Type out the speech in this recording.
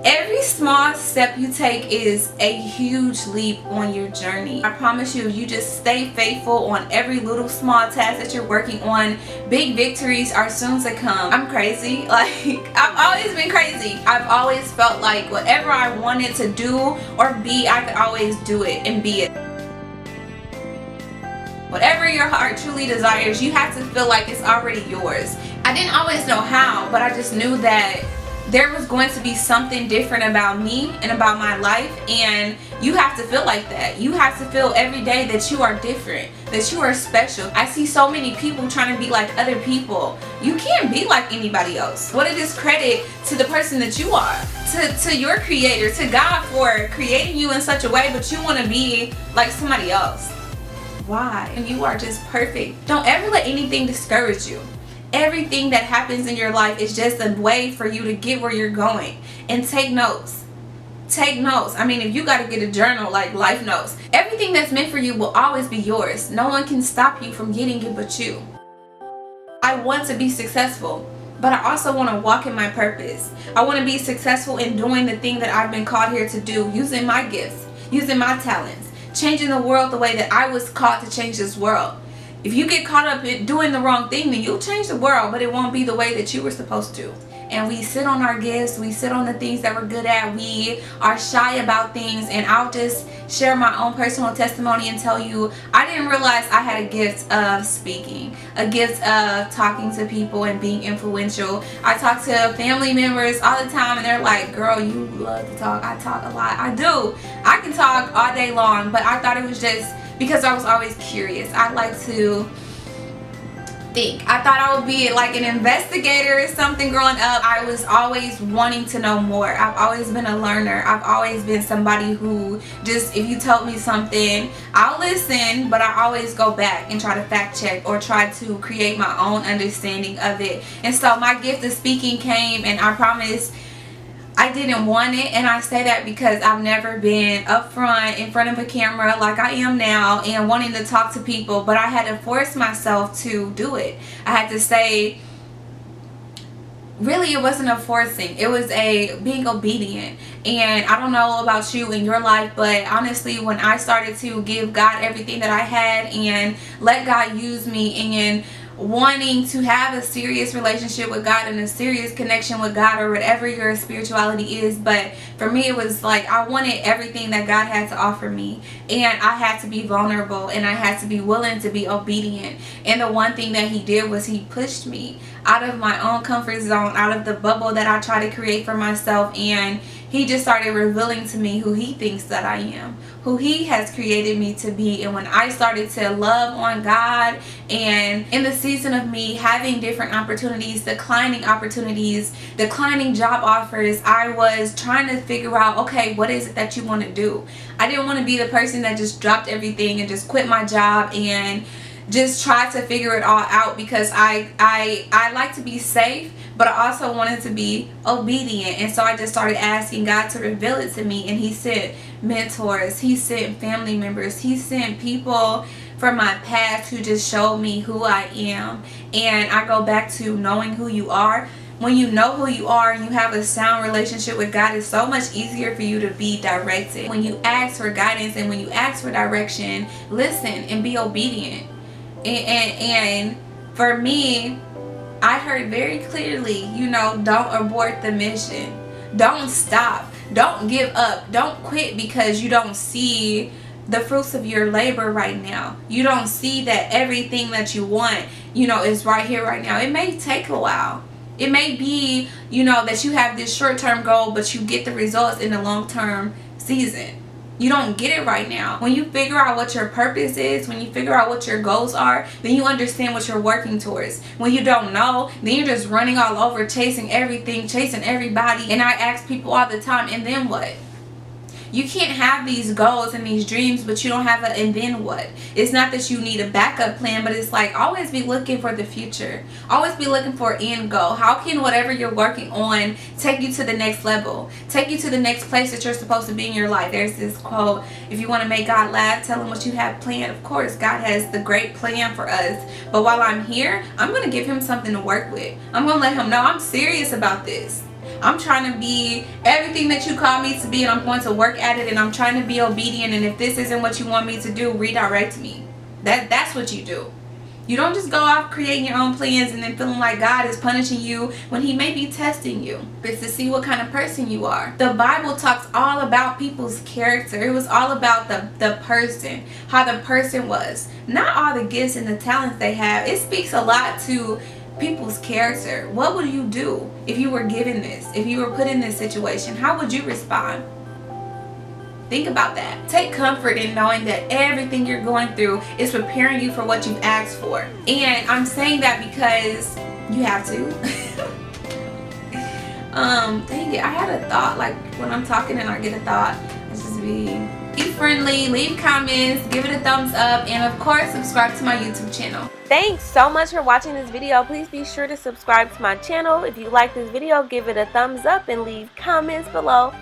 Every small step you take is a huge leap on your journey. I promise you, if you just stay faithful on every little small task that you're working on, big victories are soon to come. I'm crazy. Like, I've always been crazy. I've always felt like whatever I wanted to do or be, I could always do it and be it. Whatever your heart truly desires, you have to feel like it's already yours. I didn't always know how, but I just knew that there was going to be something different about me and about my life, and you have to feel like that. You have to feel every day that you are different, that you are special. I see so many people trying to be like other people. You can't be like anybody else. What a discredit to the person that you are, to your creator, to God for creating you in such a way, but you want to be like somebody else. Why? And you are just perfect. Don't ever let anything discourage you. Everything that happens in your life is just a way for you to get where you're going. And take notes. Take notes. I mean, if you got to get a journal, like life notes. Everything that's meant for you will always be yours. No one can stop you from getting it but you. I want to be successful, but I also want to walk in my purpose. I want to be successful in doing the thing that I've been called here to do, using my gifts, using my talents, changing the world the way that I was called to change this world. If you get caught up in doing the wrong thing, then you'll change the world, but it won't be the way that you were supposed to. And we sit on our gifts, we sit on the things that we're good at, we are shy about things, and I'll just share my own personal testimony and tell you, I didn't realize I had a gift of speaking, a gift of talking to people and being influential. I talk to family members all the time and they're like, girl, you love to talk. I talk a lot. I do. I can talk all day long, but I thought it was just because I was always curious. I like to think. I thought I would be like an investigator or something growing up. I was always wanting to know more. I've always been a learner. I've always been somebody who just, if you told me something, I'll listen, but I always go back and try to fact check or try to create my own understanding of it. And so my gift of speaking came, and I promise I didn't want it, and I say that because I've never been up front in front of a camera like I am now and wanting to talk to people, but I had to force myself to do it. I had to say, really, it wasn't a forcing, it was a being obedient. And I don't know about you in your life, but honestly, when I started to give God everything that I had and let God use me and wanting to have a serious relationship with God and a serious connection with God, or whatever your spirituality is, but for me it was like I wanted everything that God had to offer me, and I had to be vulnerable and I had to be willing to be obedient. And the one thing that He did was He pushed me out of my own comfort zone, out of the bubble that I try to create for myself, and He just started revealing to me who He thinks that I am, who He has created me to be. And when I started to love on God, and in the season of me having different opportunities, declining job offers, I was trying to figure out, okay, what is it that you want to do? I didn't want to be the person that just dropped everything and just quit my job and just try to figure it all out, because I like to be safe, but I also wanted to be obedient. And so I just started asking God to reveal it to me, and He sent mentors, He sent family members, He sent people from my past who just showed me who I am. And I go back to knowing who you are. When you know who you are and you have a sound relationship with God, it's so much easier for you to be directed. When you ask for guidance and when you ask for direction, listen and be obedient. And for me, I heard very clearly, don't abort the mission. Don't stop. Don't give up. Don't quit because you don't see the fruits of your labor right now. You don't see that everything that you want, is right here, right now. It may take a while. It may be, that you have this short-term goal, but you get the results in the long-term season. You don't get it right now. When you figure out what your purpose is, when you figure out what your goals are, then you understand what you're working towards. When you don't know, then you're just running all over, chasing everything, chasing everybody. And I ask people all the time, and then what? You can't have these goals and these dreams, but you don't have a and then what? It's not that you need a backup plan, but it's like always be looking for the future. Always be looking for an end goal. How can whatever you're working on take you to the next level? Take you to the next place that you're supposed to be in your life. There's this quote, if you want to make God laugh, tell Him what you have planned. Of course, God has the great plan for us. But while I'm here, I'm going to give Him something to work with. I'm going to let Him know I'm serious about this. I'm trying to be everything that you call me to be, and I'm going to work at it, and I'm trying to be obedient, and if this isn't what you want me to do, redirect me. That's what you do. You don't just go off creating your own plans and then feeling like God is punishing you when he may be testing you. It's to see what kind of person you are. The Bible talks all about people's character. It was all about the person, how the person was. Not all the gifts and the talents they have. It speaks a lot to people's character. What would you do if you were given this? If you were put in this situation, how would you respond? Think about that. Take comfort in knowing that everything you're going through is preparing you for what you've asked for. And I'm saying that because you have to. Dang it, I had a thought, like when I'm talking and I get a thought, it's just be friendly, leave comments, give it a thumbs up, and of course subscribe to my YouTube channel. Thanks so much for watching this video. Please be sure to subscribe to my channel. If you like this video, give it a thumbs up and leave comments below.